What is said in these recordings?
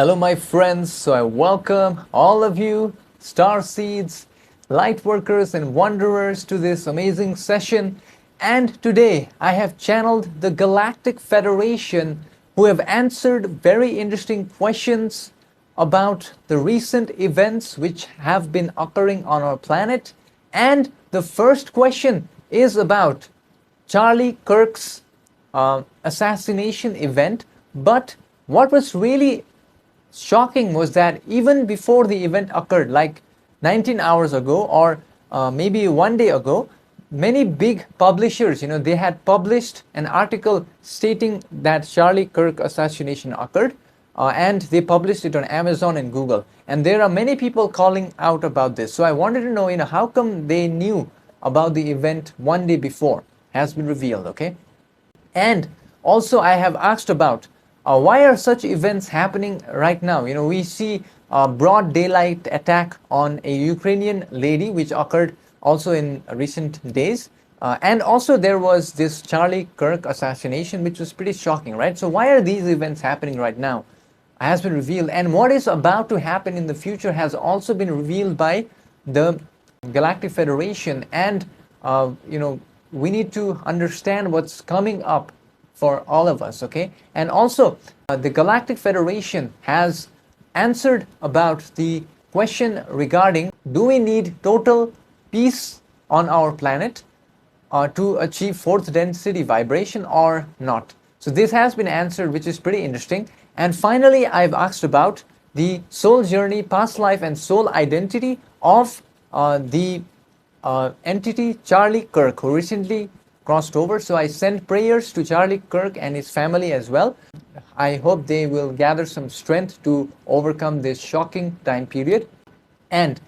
Hello my friends, so I welcome all of you, Starseeds, Lightworkers and Wanderers to this amazing session. And today I have channeled the Galactic Federation who have answered very interesting questions about the recent events which have been occurring on our planet. And the first question is about Charlie Kirk's assassination event. But what was really shocking was that even before the event occurred, like 19 hours ago or maybe one day ago, many big publishers, they had published an article stating that Charlie Kirk assassination occurred, and they published it on Amazon and Google. And there are many people calling out about this. So I wanted to know, how come they knew about the event one day before has been revealed, okay? And also I have asked about why are such events happening right now? We see a broad daylight attack on a Ukrainian lady, which occurred also in recent days. And also there was this Charlie Kirk assassination, which was pretty shocking, right? So why are these events happening right now? Has been revealed. And what is about to happen in the future has also been revealed by the Galactic Federation. And, we need to understand what's coming up for all of us, okay? And also, the Galactic Federation has answered about the question regarding, do we need total peace on our planet to achieve fourth density vibration or not? So this has been answered, which is pretty interesting. And finally, I've asked about the soul journey, past life, and soul identity of the entity Charlie Kirk, who recently crossed over. So I send prayers to Charlie Kirk and his family as well. I hope they will gather some strength to overcome this shocking time period. And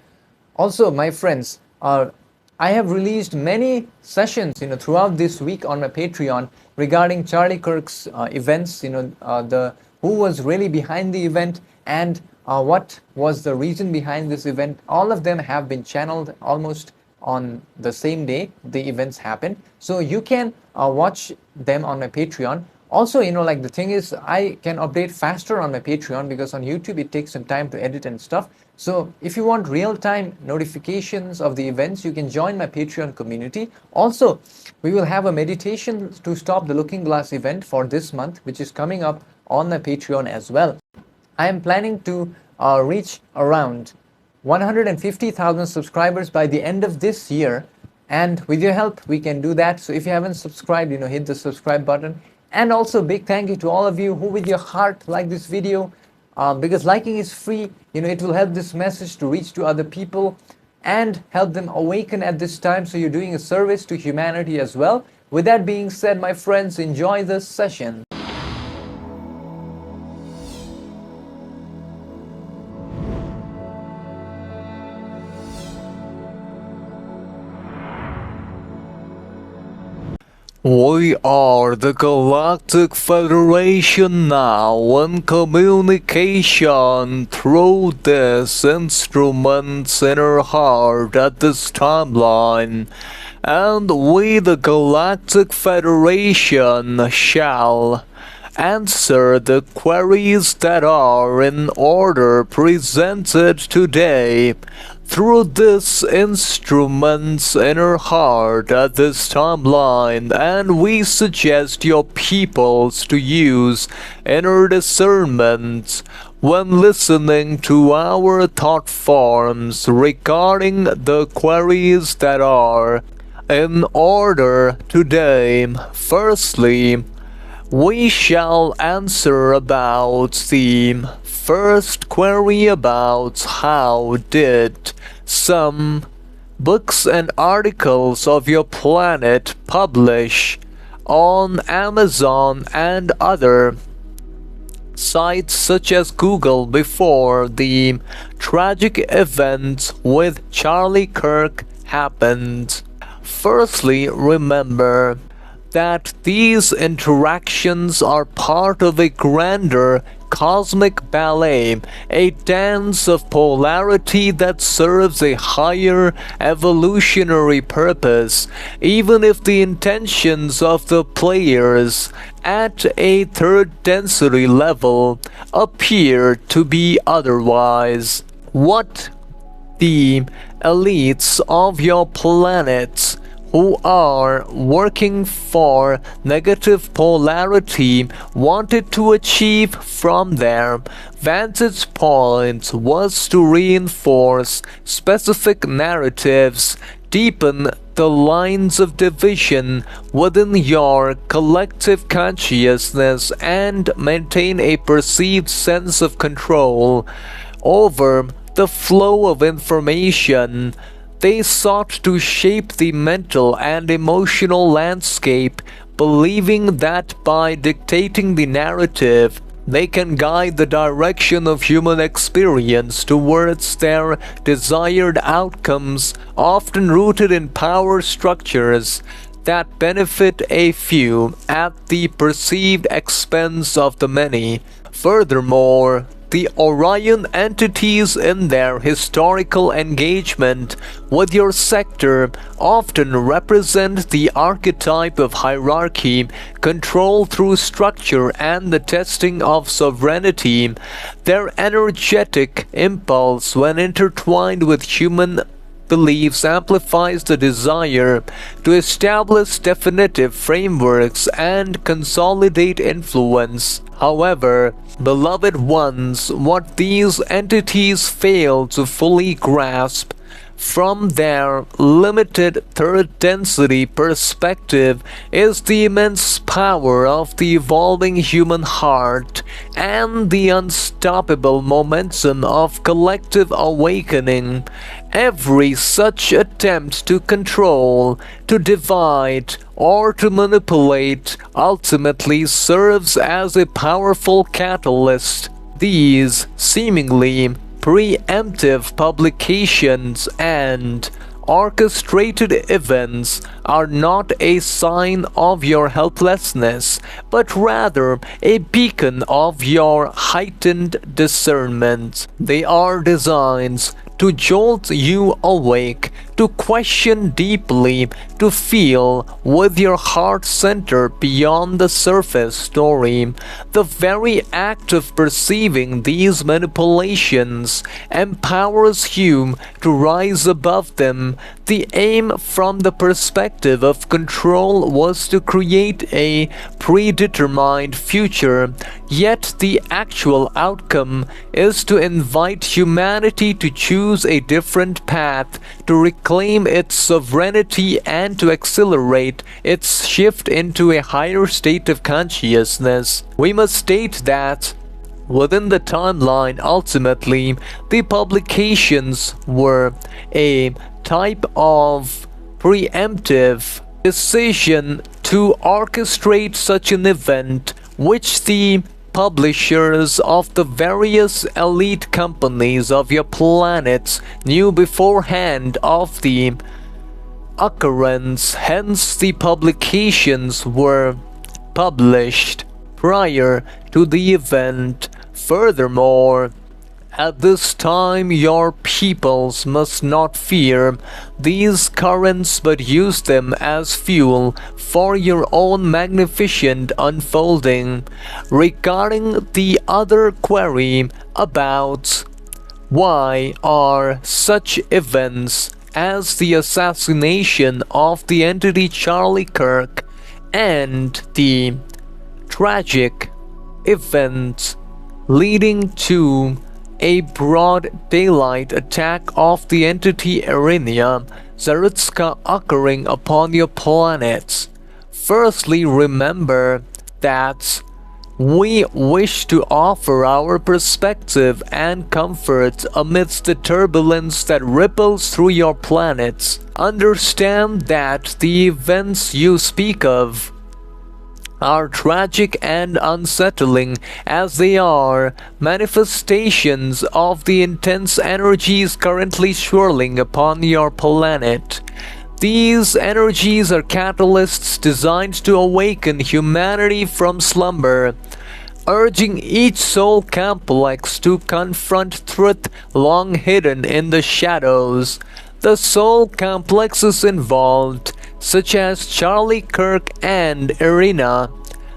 also, my friends, I have released many sessions, throughout this week on my Patreon regarding Charlie Kirk's events, who was really behind the event and what was the reason behind this event. All of them have been channeled almost on the same day the events happened, so you can watch them on my Patreon. Also, the thing is, I can update faster on my Patreon because on YouTube it takes some time to edit and stuff. So if you want real-time notifications of the events, you can join my Patreon community. Also, we will have a meditation to stop the looking glass event for this month, which is coming up on my Patreon as well. I am planning to reach around 150,000 subscribers by the end of this year, and with your help we can do that. So if you haven't subscribed, hit the subscribe button. And also big thank you to all of you who with your heart like this video, because liking is free. It will help this message to reach to other people and help them awaken at this time. So you're doing a service to humanity as well. With that being said, my friends, enjoy this session. We are the Galactic Federation now in communication through this instrument's inner heart at this timeline, and we the Galactic Federation shall answer the queries that are in order presented today through this instrument's inner heart at this timeline, and we suggest your peoples to use inner discernment when listening to our thought forms regarding the queries that are in order today. Firstly, we shall answer about the first query about how did some books and articles of your planet publish on Amazon and other sites such as Google before the tragic event with Charlie Kirk happened. Firstly, remember that these interactions are part of a grander cosmic ballet, a dance of polarity that serves a higher evolutionary purpose, even if the intentions of the players at a third density level appear to be otherwise. What the elites of your planets who are working for negative polarity wanted to achieve from their vantage point was to reinforce specific narratives, deepen the lines of division within your collective consciousness, and maintain a perceived sense of control over the flow of information. They sought to shape the mental and emotional landscape, believing that by dictating the narrative, they can guide the direction of human experience towards their desired outcomes, often rooted in power structures that benefit a few at the perceived expense of the many. Furthermore, the Orion entities in their historical engagement with your sector often represent the archetype of hierarchy, control through structure, and the testing of sovereignty. Their energetic impulse, when intertwined with human beliefs, amplifies the desire to establish definitive frameworks and consolidate influence. However, beloved ones, what these entities fail to fully grasp from their limited third density perspective is the immense power of the evolving human heart and the unstoppable momentum of collective awakening. Every such attempt to control, to divide, or to manipulate ultimately serves as a powerful catalyst. These seemingly preemptive publications and orchestrated events are not a sign of your helplessness, but rather a beacon of your heightened discernment. They are designs to jolt you awake, to question deeply, to feel with your heart center beyond the surface story. The very act of perceiving these manipulations empowers you to rise above them. The aim from the perspective of control was to create a predetermined future, yet the actual outcome is to invite humanity to choose a different path, to reclaim its sovereignty, and to accelerate its shift into a higher state of consciousness. We must state that within the timeline, ultimately, the publications were a type of preemptive decision to orchestrate such an event, which the publishers of the various elite companies of your planets knew beforehand of the occurrence. Hence, the publications were published prior to the event. Furthermore, at this time your peoples must not fear these currents, but use them as fuel for your own magnificent unfolding. Regarding the other query about why are such events as the assassination of the entity Charlie Kirk and the tragic event leading to a broad daylight attack of the entity Iryna, Zartuksa, occurring upon your planets. Firstly, remember that we wish to offer our perspective and comfort amidst the turbulence that ripples through your planets. Understand that the events you speak of are tragic and unsettling, as they are manifestations of the intense energies currently swirling upon your planet. These energies are catalysts designed to awaken humanity from slumber. urging each soul complex to confront truth long hidden in the shadows. The soul complexes involved, such as Charlie Kirk and Iryna,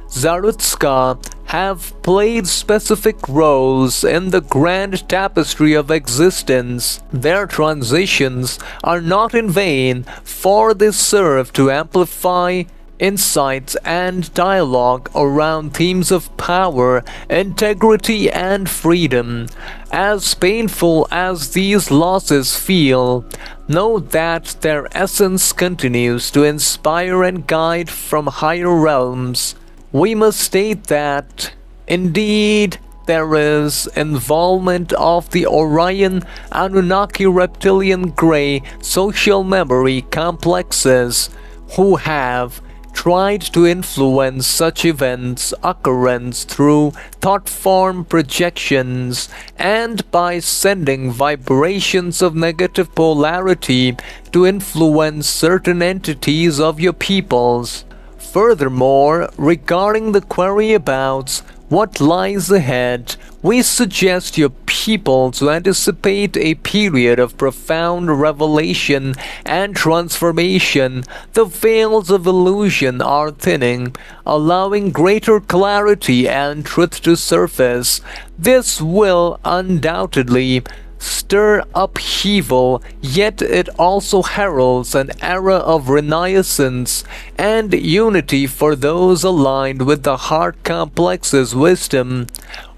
Zartuksa, have played specific roles in the grand tapestry of existence. Their transitions are not in vain, for they serve to amplify insights and dialogue around themes of power, integrity, and freedom. As painful as these losses feel, know that their essence continues to inspire and guide from higher realms. We must state that, indeed, there is involvement of the Orion Anunnaki reptilian grey social memory complexes who have tried to influence such events' occurrence through thought-form projections and by sending vibrations of negative polarity to influence certain entities of your peoples. Furthermore, regarding the query about what lies ahead, we suggest your people to anticipate a period of profound revelation and transformation. The veils of illusion are thinning, allowing greater clarity and truth to surface. This will undoubtedly stir upheaval, yet it also heralds an era of renaissance and unity for those aligned with the heart complex's wisdom.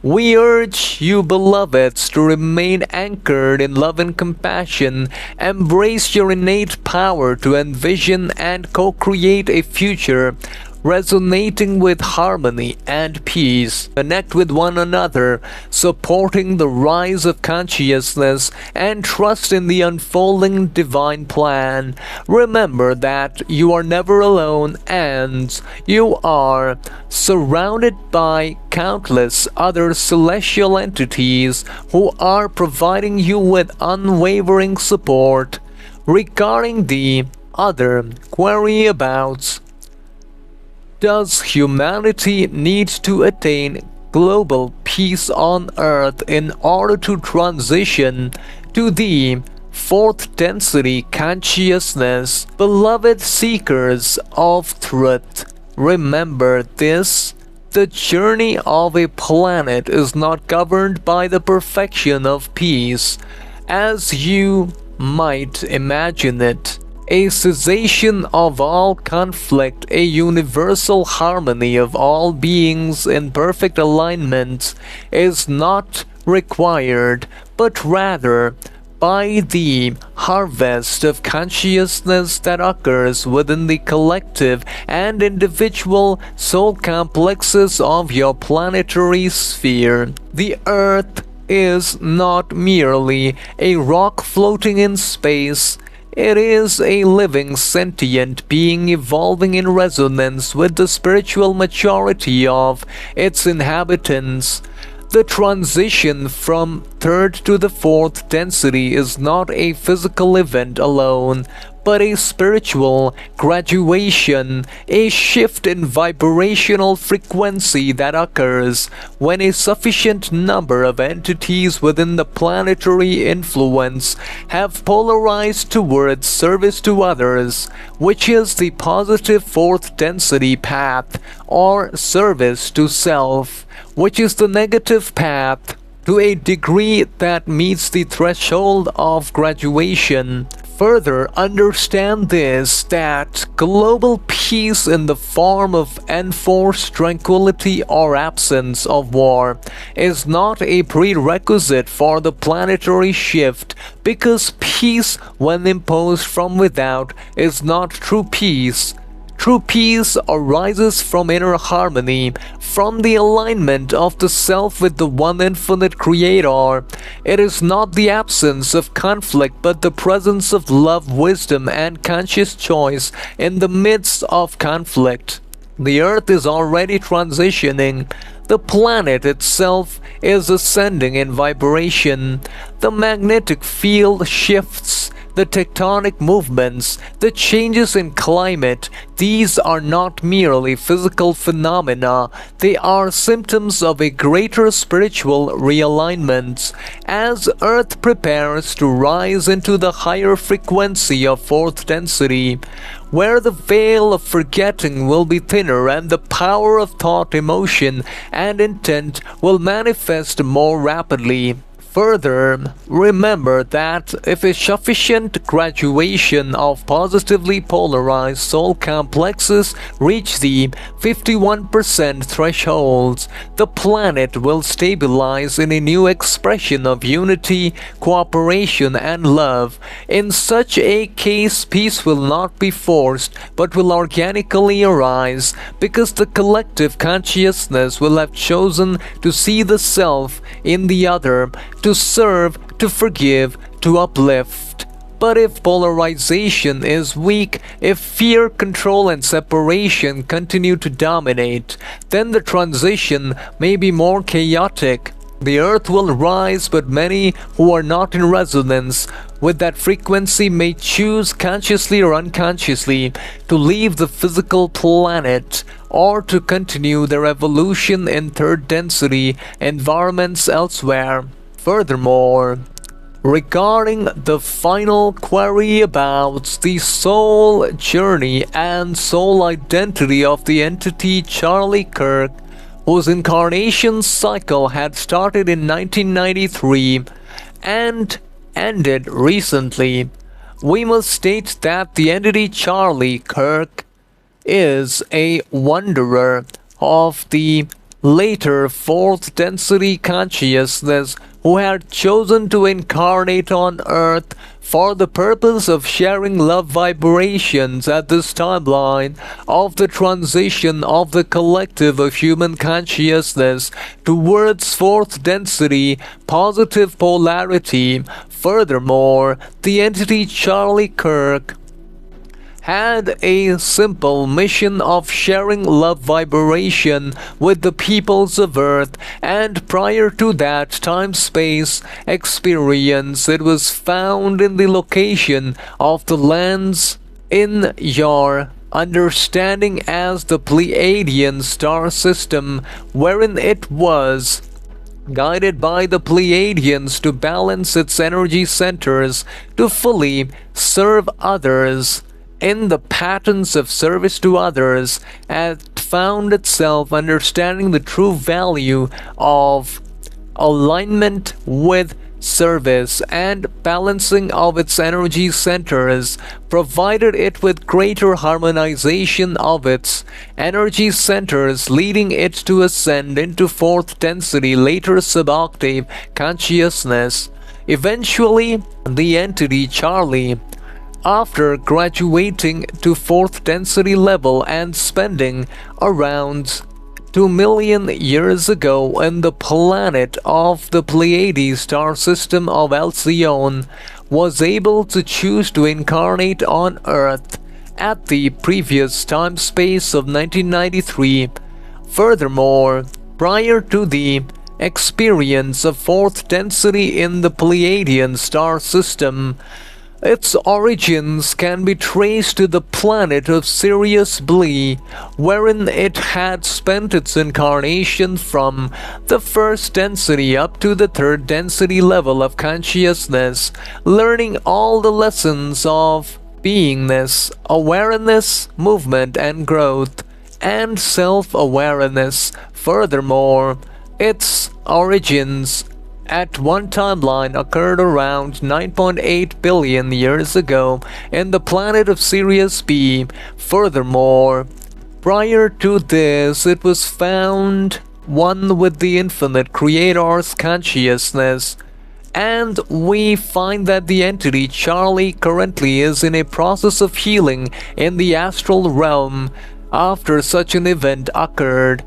We urge you, beloveds, to remain anchored in love and compassion, embrace your innate power to envision and co-create a future resonating with harmony and peace. Connect with one another, supporting the rise of consciousness, and trust in the unfolding divine plan. Remember that you are never alone and you are surrounded by countless other celestial entities who are providing you with unwavering support. Regarding the other query about does humanity need to attain global peace on Earth in order to transition to the fourth density consciousness? Beloved seekers of truth, remember this. The journey of a planet is not governed by the perfection of peace, as you might imagine it. A cessation of all conflict, a universal harmony of all beings in perfect alignment is not required, but rather by the harvest of consciousness that occurs within the collective and individual soul complexes of your planetary sphere. The Earth is not merely a rock floating in space. It is a living, sentient being evolving in resonance with the spiritual maturity of its inhabitants. The transition from third to the fourth density is not a physical event alone, but a spiritual graduation, a shift in vibrational frequency that occurs when a sufficient number of entities within the planetary influence have polarized towards service to others, which is the positive fourth density path, or service to self, which is the negative path, to a degree that meets the threshold of graduation. Further, understand this, that global peace in the form of enforced tranquility or absence of war is not a prerequisite for the planetary shift, because peace, when imposed from without, is not true peace. True peace arises from inner harmony, from the alignment of the self with the one infinite creator. It is not the absence of conflict, but the presence of love, wisdom, and conscious choice in the midst of conflict. The Earth is already transitioning. The planet itself is ascending in vibration. The magnetic field shifts. the tectonic movements, the changes in climate, these are not merely physical phenomena, they are symptoms of a greater spiritual realignment. As Earth prepares to rise into the higher frequency of fourth density, where the veil of forgetting will be thinner and the power of thought, emotion, and intent will manifest more rapidly. Further, remember that if a sufficient graduation of positively polarized soul complexes reach the 51% thresholds, the planet will stabilize in a new expression of unity, cooperation, and love. In such a case, peace will not be forced but will organically arise, because the collective consciousness will have chosen to see the self in the other, to serve, to forgive, to uplift. But if polarization is weak, if fear, control, and separation continue to dominate, then the transition may be more chaotic. The earth will rise, but many who are not in resonance with that frequency may choose, consciously or unconsciously, to leave the physical planet or to continue their evolution in third density environments elsewhere. Furthermore, regarding the final query about the soul journey and soul identity of the entity Charlie Kirk, whose incarnation cycle had started in 1993 and ended recently, we must state that the entity Charlie Kirk is a wanderer of the later fourth density consciousness who had chosen to incarnate on Earth for the purpose of sharing love vibrations at this timeline of the transition of the collective of human consciousness towards fourth density positive polarity. Furthermore, the entity Charlie Kirk had a simple mission of sharing love vibration with the peoples of Earth, and prior to that time-space experience, it was found in the location of the lands in your understanding as the Pleiadian star system, wherein it was guided by the Pleiadians to balance its energy centers to fully serve others. In the patterns of service to others, had found itself understanding the true value of alignment with service and balancing of its energy centers, provided it with greater harmonization of its energy centers, leading it to ascend into fourth density, later suboctave consciousness. Eventually, the entity Charlie, after graduating to fourth density level and spending around 2 million years ago in the planet of the Pleiades star system of Alcyon, was able to choose to incarnate on Earth at the previous time-space of 1993. Furthermore, prior to the experience of fourth density in the Pleiadian star system, its origins can be traced to the planet of Sirius B, wherein it had spent its incarnation from the first density up to the third density level of consciousness, learning all the lessons of beingness, awareness, movement and growth, and self-awareness. Furthermore, its origins at one timeline occurred around 9.8 billion years ago in the planet of Sirius B. Furthermore, prior to this, it was found one with the infinite creator's consciousness, and we find that the entity Charlie currently is in a process of healing in the astral realm after such an event occurred.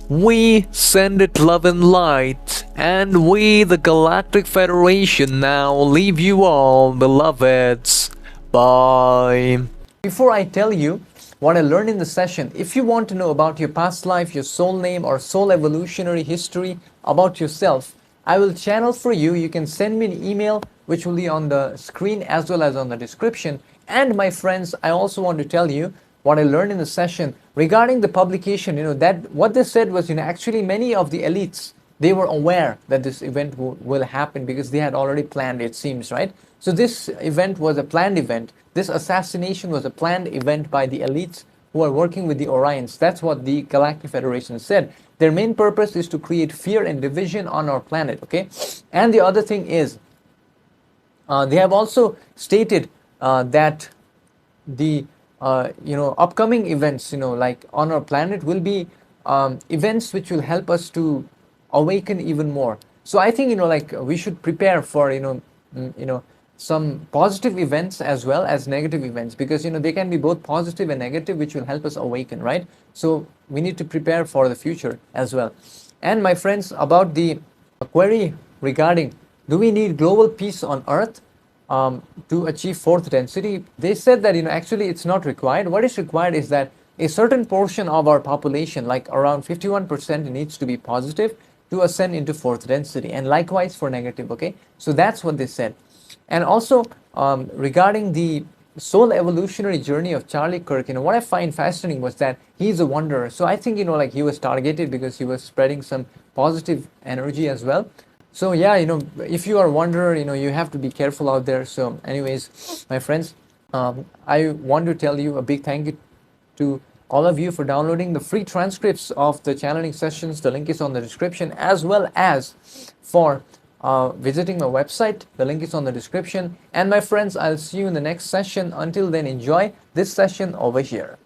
We send it love and light, and we, the Galactic Federation, now leave you all, beloveds. Bye. Before I tell you what I learned in the session, if you want to know about your past life, your soul name, or soul evolutionary history about yourself, I will channel for you. You can send me an email which will be on the screen as well as on the description. And my friends, I also want to tell you what I learned in the session regarding the publication. That what they said was, actually many of the elites, they were aware that this event will happen because they had already planned, it seems, right? So this event was a planned event. This assassination was a planned event by the elites who are working with the Orions. That's what the Galactic Federation said. Their main purpose is to create fear and division on our planet, okay? And the other thing is, they have also stated that the upcoming events, like on our planet, will be events which will help us to awaken even more. So I think, like we should prepare for, some positive events as well as negative events, because they can be both positive and negative, which will help us awaken, right? So we need to prepare for the future as well. And my friends, about the query regarding, do we need global peace on Earth to achieve fourth density? They said that actually it's not required. What is required is that a certain portion of our population, like around 51%, needs to be positive to ascend into fourth density, and likewise for negative, okay? So that's what they said. And also regarding the soul evolutionary journey of Charlie Kirk, what I find fascinating was that he's a wanderer. So I think like he was targeted because he was spreading some positive energy as well. So yeah, if you are a wanderer, you have to be careful out there. So anyways, my friends, I want to tell you a big thank you to all of you for downloading the free transcripts of the channeling sessions. The link is on the description, as well as for visiting my website. The link is on the description. And my friends, I'll see you in the next session. Until then, enjoy this session over here.